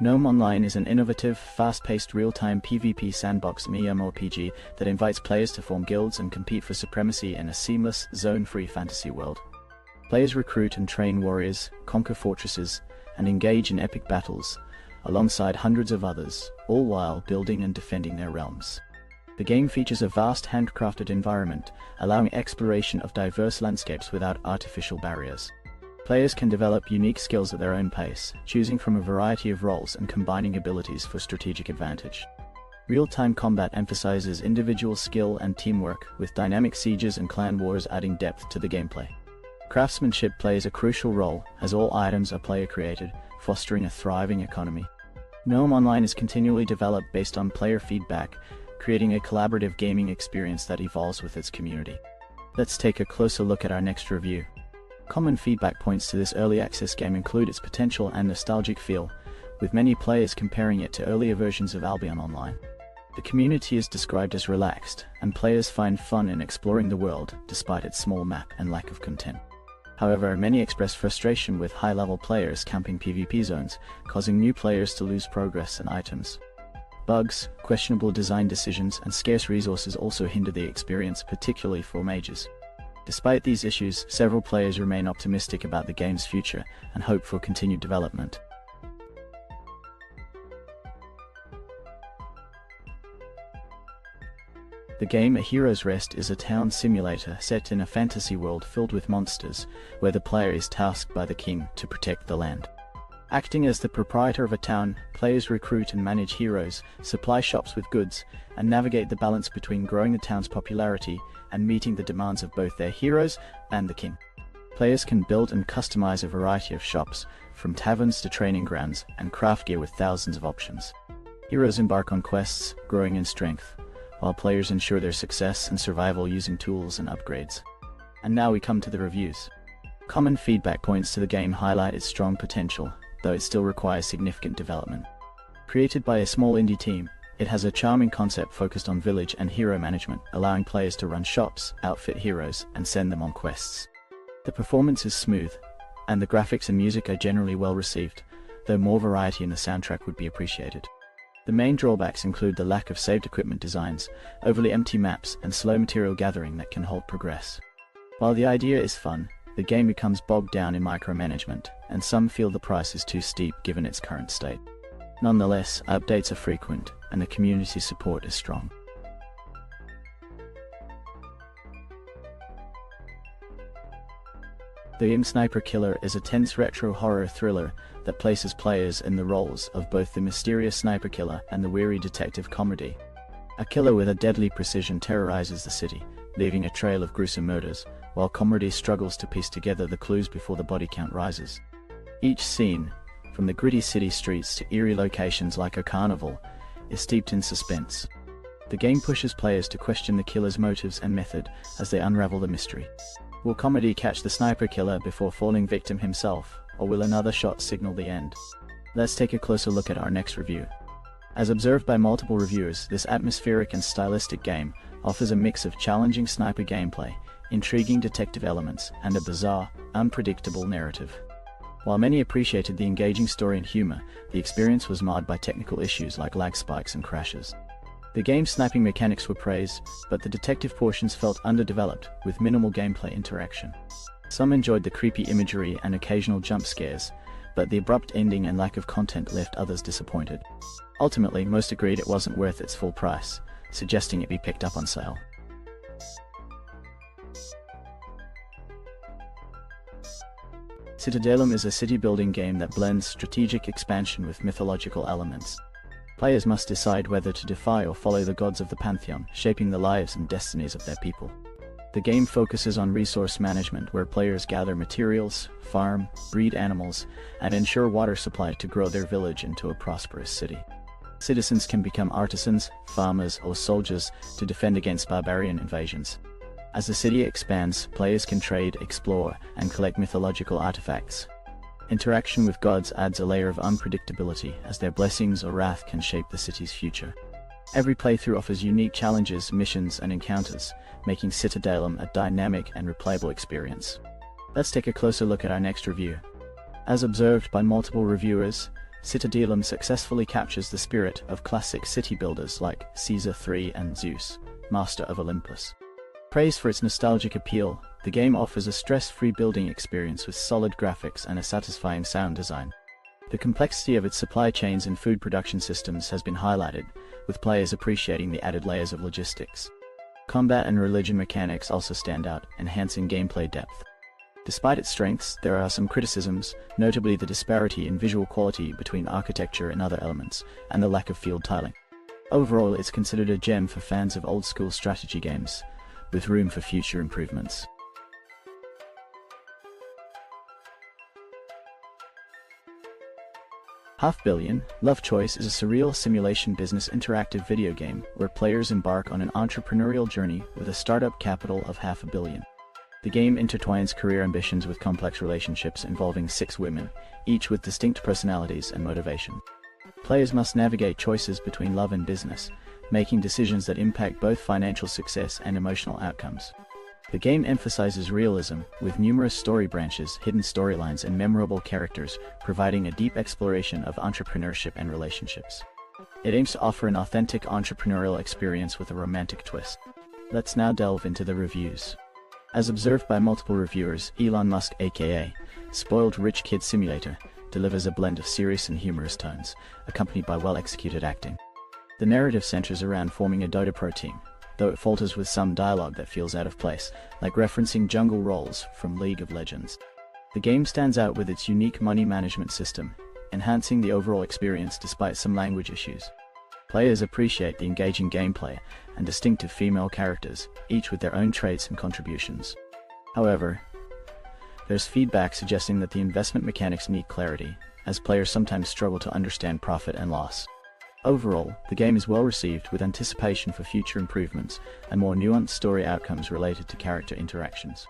Gnome Online is an innovative, fast-paced real-time PvP sandbox MMORPG that invites players to form guilds and compete for supremacy in a seamless, zone-free fantasy world. Players recruit and train warriors, conquer fortresses, and engage in epic battles, alongside hundreds of others, all while building and defending their realms. The game features a vast handcrafted environment, allowing exploration of diverse landscapes without artificial barriers. Players can develop unique skills at their own pace, choosing from a variety of roles and combining abilities for strategic advantage. Real-time combat emphasizes individual skill and teamwork, with dynamic sieges and clan wars adding depth to the gameplay. Craftsmanship plays a crucial role, as all items are player-created, fostering a thriving economy. Gnome Online is continually developed based on player feedback, creating a collaborative gaming experience that evolves with its community. Let's take a closer look at our next review. Common feedback points to this early access game include its potential and nostalgic feel, with many players comparing it to earlier versions of Albion Online. The community is described as relaxed, and players find fun in exploring the world, despite its small map and lack of content. However, many express frustration with high-level players camping PvP zones, causing new players to lose progress and items. Bugs, questionable design decisions, and scarce resources also hinder the experience, particularly for mages. Despite these issues, several players remain optimistic about the game's future and hope for continued development. The game A Hero's Rest is a town simulator set in a fantasy world filled with monsters, where the player is tasked by the king to protect the land. Acting as the proprietor of a town, players recruit and manage heroes, supply shops with goods, and navigate the balance between growing the town's popularity and meeting the demands of both their heroes and the king. Players can build and customize a variety of shops, from taverns to training grounds, and craft gear with thousands of options. Heroes embark on quests, growing in strength, while players ensure their success and survival using tools and upgrades. And now we come to the reviews. Common feedback points to the game highlight its strong potential, though it still requires significant development. Created by a small indie team, it has a charming concept focused on village and hero management, allowing players to run shops, outfit heroes, and send them on quests. The performance is smooth, and the graphics and music are generally well received, though more variety in the soundtrack would be appreciated. The main drawbacks include the lack of saved equipment designs, overly empty maps, and slow material gathering that can halt progress. While the idea is fun, the game becomes bogged down in micromanagement, and some feel the price is too steep given its current state. Nonetheless, updates are frequent, and the community support is strong. The Gnome Sniper Killer is a tense retro horror thriller that places players in the roles of both the mysterious sniper killer and the weary detective comedy. A killer with a deadly precision terrorizes the city, leaving a trail of gruesome murders, while comedy struggles to piece together the clues before the body count rises. Each scene, from the gritty city streets to eerie locations like a carnival, is steeped in suspense. The game pushes players to question the killer's motives and method as they unravel the mystery. Will comedy catch the sniper killer before falling victim himself, or will another shot signal the end? Let's take a closer look at our next review. As observed by multiple reviewers, this atmospheric and stylistic game offers a mix of challenging sniper gameplay, intriguing detective elements, and a bizarre, unpredictable narrative. While many appreciated the engaging story and humor, the experience was marred by technical issues like lag spikes and crashes. The game's sniping mechanics were praised, but the detective portions felt underdeveloped, with minimal gameplay interaction. Some enjoyed the creepy imagery and occasional jump scares, but the abrupt ending and lack of content left others disappointed. Ultimately, most agreed it wasn't worth its full price, suggesting it be picked up on sale. Citadelum is a city-building game that blends strategic expansion with mythological elements. Players must decide whether to defy or follow the gods of the pantheon, shaping the lives and destinies of their people. The game focuses on resource management, where players gather materials, farm, breed animals, and ensure water supply to grow their village into a prosperous city. Citizens can become artisans, farmers, or soldiers to defend against barbarian invasions. As the city expands, players can trade, explore, and collect mythological artifacts. Interaction with gods adds a layer of unpredictability, as their blessings or wrath can shape the city's future. Every playthrough offers unique challenges, missions, and encounters, making Citadelum a dynamic and replayable experience. Let's take a closer look at our next review. As observed by multiple reviewers, Citadelum successfully captures the spirit of classic city builders like Caesar III and Zeus, Master of Olympus. Praised for its nostalgic appeal, the game offers a stress-free building experience with solid graphics and a satisfying sound design. The complexity of its supply chains and food production systems has been highlighted, with players appreciating the added layers of logistics. Combat and religion mechanics also stand out, enhancing gameplay depth. Despite its strengths, there are some criticisms, notably the disparity in visual quality between architecture and other elements, and the lack of field tiling. Overall, it's considered a gem for fans of old-school strategy games, with room for future improvements. Half Billion, Love Choice is a surreal simulation business interactive video game where players embark on an entrepreneurial journey with a startup capital of $500 million. The game intertwines career ambitions with complex relationships involving 6 women, each with distinct personalities and motivation. Players must navigate choices between love and business, making decisions that impact both financial success and emotional outcomes. The game emphasizes realism, with numerous story branches, hidden storylines, and memorable characters, providing a deep exploration of entrepreneurship and relationships. It aims to offer an authentic entrepreneurial experience with a romantic twist. Let's now delve into the reviews. As observed by multiple reviewers, Elon Musk, aka Spoiled Rich Kid Simulator, delivers a blend of serious and humorous tones, accompanied by well-executed acting. The narrative centers around forming a Dota Pro team, though it falters with some dialogue that feels out of place, like referencing jungle roles from League of Legends. The game stands out with its unique money management system, enhancing the overall experience despite some language issues. Players appreciate the engaging gameplay and distinctive female characters, each with their own traits and contributions. However, there's feedback suggesting that the investment mechanics need clarity, as players sometimes struggle to understand profit and loss. Overall, the game is well received, with anticipation for future improvements and more nuanced story outcomes related to character interactions.